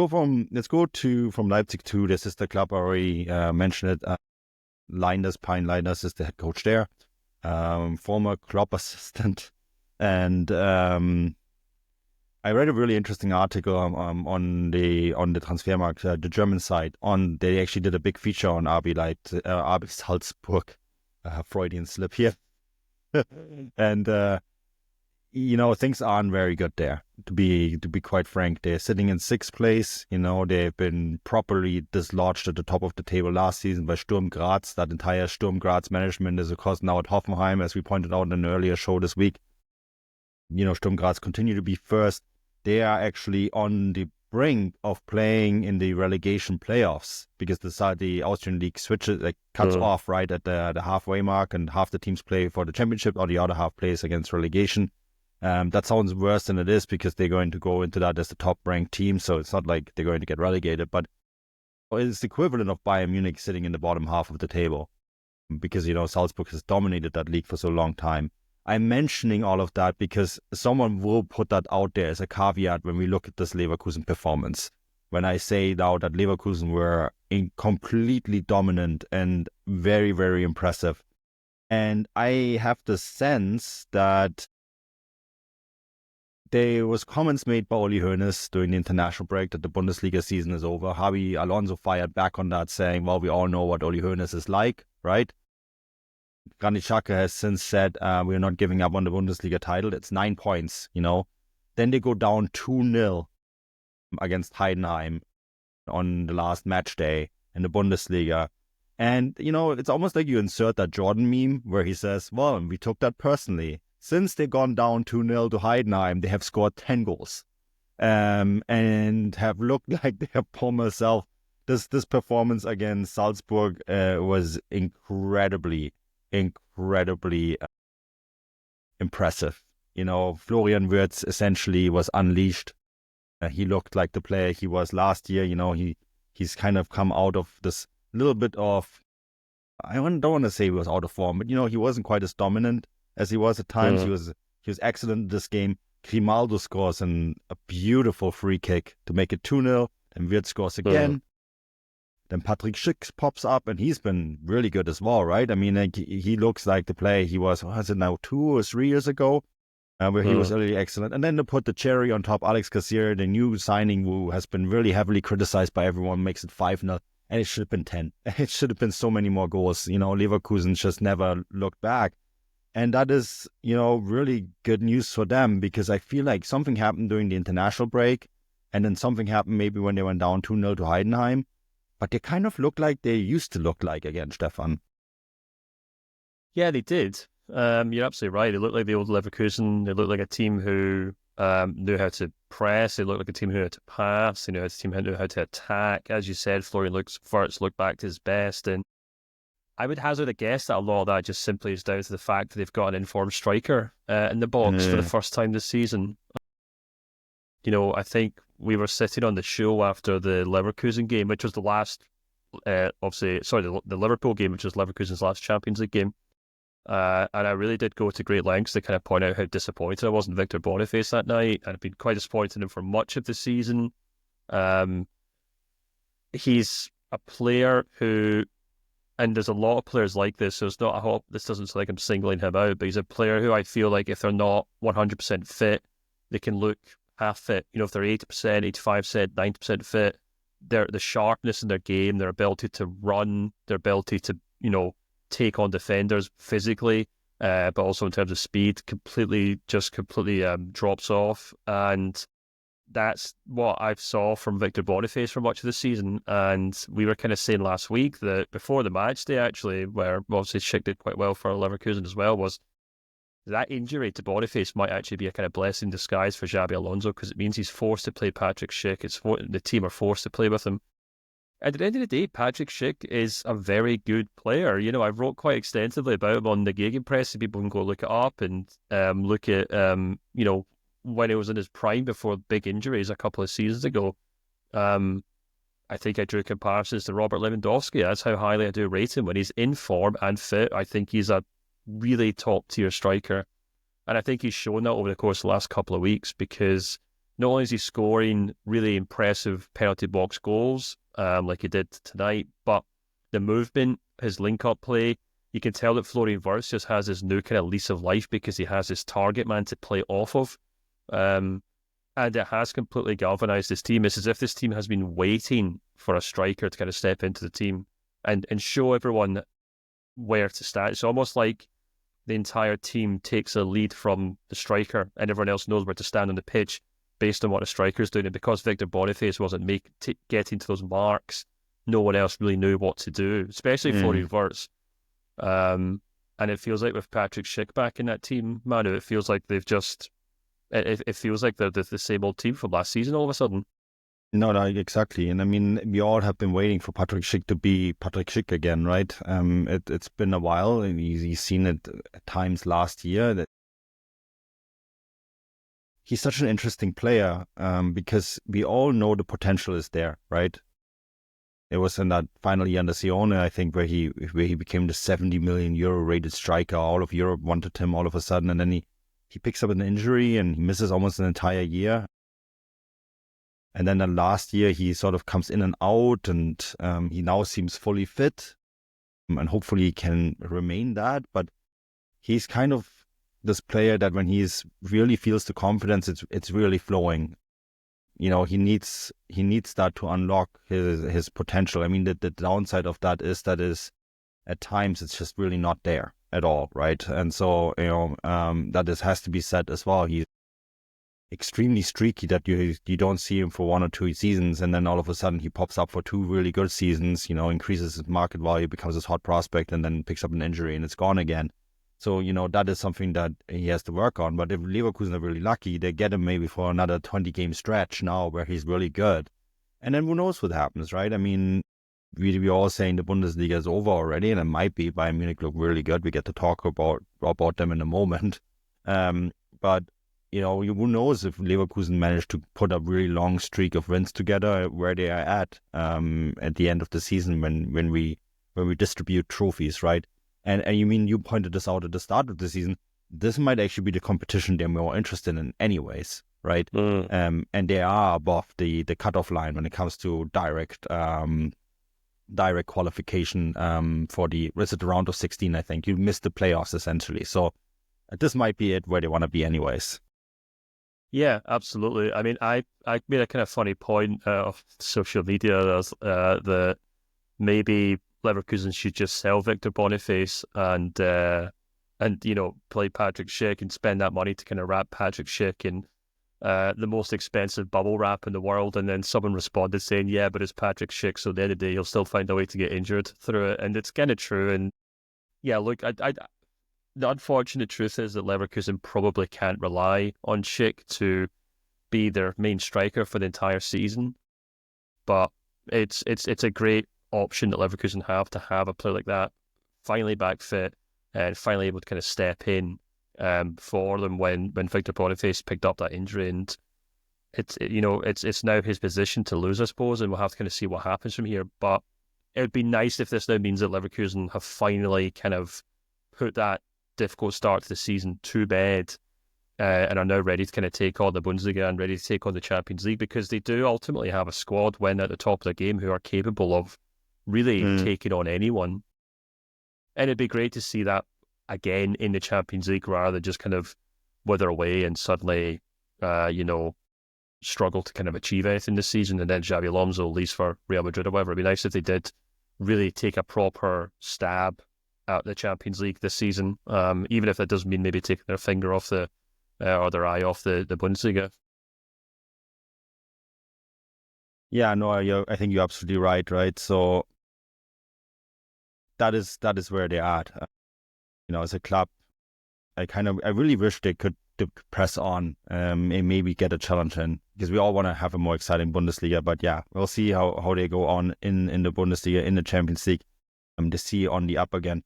from Leipzig to this is the club I already mentioned it. Pine Leinders is the head coach there, former Klopp assistant, and I read a really interesting article on the Transfermarkt, the German site. They actually did a big feature on RB Salzburg, Freudian slip here, and things aren't very good there. To be quite frank, they're sitting in sixth place. They've been properly dislodged at the top of the table last season by Sturm Graz. That entire Sturm Graz management is of course now at Hoffenheim, as we pointed out in an earlier show this week. Sturm Graz continue to be first. They are actually on the brink of playing in the relegation playoffs because the Austrian league cuts off right at the halfway mark, and half the teams play for the championship or the other half plays against relegation. That sounds worse than it is because they're going to go into that as the top-ranked team, so it's not like they're going to get relegated, but it's the equivalent of Bayern Munich sitting in the bottom half of the table because, Salzburg has dominated that league for so long time. I'm mentioning all of that because someone will put that out there as a caveat when we look at this Leverkusen performance. When I say now that Leverkusen were completely dominant and very, very impressive. And I have the sense that there was comments made by Uli Hoeneß during the international break that the Bundesliga season is over. Xabi Alonso fired back on that, saying, well, we all know what Uli Hoeneß is like, right? Granit Xhaka has since said, we're not giving up on the Bundesliga title. It's 9 points, Then they go down 2-0 against Heidenheim on the last match day in the Bundesliga. And, it's almost like you insert that Jordan meme where he says, well, we took that personally. Since they've gone down 2-0 to Heidenheim, they have scored 10 goals and have looked like they have pulled themselves. This performance against Salzburg was incredibly impressive. Florian Wirtz essentially was unleashed. He looked like the player he was last year. He's kind of come out of this little bit of, I don't want to say he was out of form, but he wasn't quite as dominant as he was at times. He was excellent in this game. Grimaldo scores a beautiful free kick to make it 2-0. Then Wirtz scores again. Then Patrick Schick pops up, and he's been really good as well, right? I mean, he looks like the player he was, 2 or 3 years ago, where he was really excellent. And then to put the cherry on top, Alex Cassier, the new signing who has been really heavily criticized by everyone, makes it 5-0. And it should have been 10. It should have been so many more goals. Leverkusen just never looked back. And that is, really good news for them because I feel like something happened during the international break and then something happened maybe when they went down 2-0 to Heidenheim. But they kind of look like they used to look like again, Stefan. Yeah, they did. You're absolutely right. They looked like the old Leverkusen. They looked like a team who knew how to press. They looked like a team who knew how to pass. They knew how to attack. As you said, Florian Wirtz looked back to his best. And I would hazard a guess that a lot of that just simply is down to the fact that they've got an informed striker in the box for the first time this season. I think we were sitting on the show after the Leverkusen game, which was the last, the Liverpool game, which was Leverkusen's last Champions League game. And I really did go to great lengths to kind of point out how disappointed I was in Victor Boniface that night. And I've been quite disappointed in him for much of the season. He's a player who, and there's a lot of players like this, so it's not, I hope this doesn't sound like I'm singling him out, but he's a player who I feel like if they're not 100% fit, they can look half fit. If they're 80%, 85%, 90% fit, the sharpness in their game, their ability to run, their ability to, take on defenders physically, but also in terms of speed, completely drops off. And that's what I saw from Victor Boniface for much of the season. And we were kind of saying last week that before the match day, actually, where obviously Schick did quite well for Leverkusen as well, was that injury to Boniface might actually be a kind of blessing in disguise for Xabi Alonso because it means he's forced to play Patrick Schick. The team are forced to play with him. At the end of the day, Patrick Schick is a very good player. I wrote quite extensively about him on the Gegenpress, so people can go look it up and look at, when he was in his prime before big injuries a couple of seasons ago. I think I drew comparisons to Robert Lewandowski. That's how highly I do rate him. When he's in form and fit, I think he's a really top-tier striker. And I think he's shown that over the course of the last couple of weeks because not only is he scoring really impressive penalty box goals, like he did tonight, but the movement, his link-up play, you can tell that Florian Wirtz just has his new kind of lease of life because he has his target man to play off of. And it has completely galvanized this team. It's as if this team has been waiting for a striker to kind of step into the team and show everyone where to stand. It's almost like the entire team takes a lead from the striker and everyone else knows where to stand on the pitch based on what the striker's doing. And because Victor Boniface wasn't getting to those marks, no one else really knew what to do, especially Florian Wirtz. And it feels like with Patrick Schick back in that team, Manu, it feels like they've just... It feels like they're the same old team from last season all of a sudden. No, exactly. And I mean, we all have been waiting for Patrick Schick to be Patrick Schick again, right? It's been a while, and he's seen it at times last year. That he's such an interesting player because we all know the potential is there, right? It was in that final year under Sione, I think, where he became the 70 million euro rated striker. All of Europe wanted him all of a sudden, and then he picks up an injury and he misses almost an entire year. And then last year he sort of comes in and out, and he now seems fully fit, and hopefully he can remain that. But he's kind of this player that when he's really feels the confidence, it's really flowing. You know, he needs that to unlock his potential. I mean, the downside of that is at times it's just really not there at all, right? And so, you know, that has to be said as well. He's extremely streaky that you don't see him for 1 or 2 seasons, and then all of a sudden he pops up for 2 really good seasons, you know, increases his market value, becomes this hot prospect, and then picks up an injury and it's gone again. So, you know, that is something that he has to work on. But if Leverkusen are really lucky, they get him maybe for another 20-game stretch now where he's really good. And then who knows what happens, right? I mean, we're all saying the Bundesliga is over already, and it might be. Bayern Munich look really good. We get to talk about them in a moment. But, you know, who knows if Leverkusen managed to put a really long streak of wins together where they are at the end of the season when we distribute trophies, right? And you pointed this out at the start of the season. This might actually be the competition they're more interested in anyways, right? And they are above the cutoff line when it comes to direct qualification for the round of 16, I think. You missed the playoffs essentially. So this might be it where they want to be anyways. Yeah, absolutely. I mean, I made a kind of funny point of social media that maybe Leverkusen should just sell Victor Boniface and you know, play Patrick Schick and spend that money to kind of wrap Patrick Schick in the most expensive bubble wrap in the world. And then someone responded saying, yeah, but it's Patrick Schick, so at the end of the day he'll still find a way to get injured through it. And it's kind of true. And yeah, look, the unfortunate truth is that Leverkusen probably can't rely on Schick to be their main striker for the entire season. But it's a great option that Leverkusen have to have a player like that finally back fit and finally able to kind of step in for them when Victor Boniface picked up that injury. And it's now his position to lose, I suppose, and we'll have to kind of see what happens from here. But it would be nice if this now means that Leverkusen have finally kind of put that difficult start to the season to bed and are now ready to kind of take on the Bundesliga and ready to take on the Champions League, because they do ultimately have a squad when at the top of the game who are capable of really taking on anyone. And it'd be great to see that again in the Champions League rather than just kind of wither away and suddenly, struggle to kind of achieve anything this season and then Xabi Alonso leaves for Real Madrid or whatever. It'd be nice if they did really take a proper stab at the Champions League this season, even if that does mean maybe taking their finger off or their eye off the Bundesliga. Yeah, no, I think you're absolutely right? So that is where they're at. As a club, I really wish they could press on and maybe get a challenge in, because we all want to have a more exciting Bundesliga. But yeah, we'll see how they go on in the Bundesliga, in the Champions League. To see on the up again.